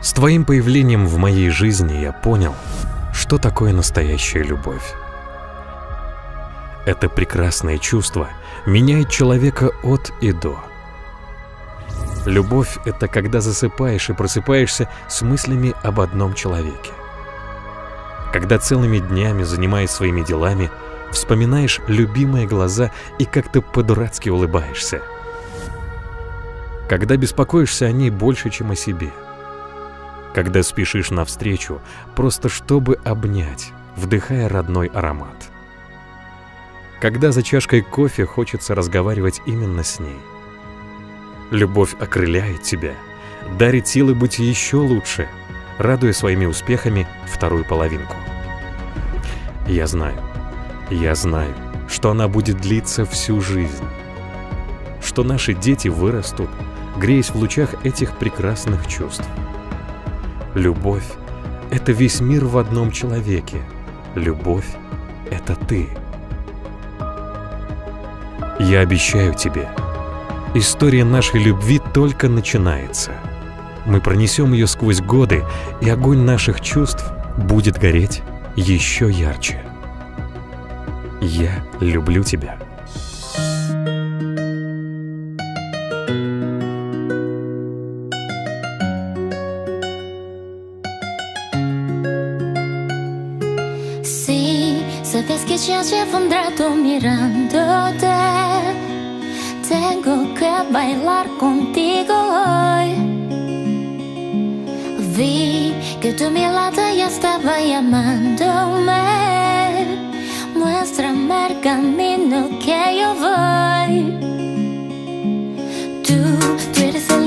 С твоим появлением в моей жизни я понял, что такое настоящая любовь. Это прекрасное чувство меняет человека от и до. Любовь — это когда засыпаешь и просыпаешься с мыслями об одном человеке. Когда целыми днями, занимаясь своими делами, вспоминаешь любимые глаза и как-то по-дурацки улыбаешься. Когда беспокоишься о ней больше, чем о себе. Когда спешишь навстречу, просто чтобы обнять, вдыхая родной аромат. Когда за чашкой кофе хочется разговаривать именно с ней. Любовь окрыляет тебя, дарит силы быть еще лучше, радуя своими успехами вторую половинку. Я знаю, что она будет длиться всю жизнь. Что наши дети вырастут, греясь в лучах этих прекрасных чувств. Любовь — это весь мир в одном человеке. Любовь — это ты. Я обещаю тебе, история нашей любви только начинается. Мы пронесем ее сквозь годы, и огонь наших чувств будет гореть еще ярче. Я люблю тебя. Sabes que ya llevo un rato mirándote. Tengo que bailar contigo hoy. Vi que tu mirada ya estaba llamándome. Muéstrame el camino que yo voy. Tú eres el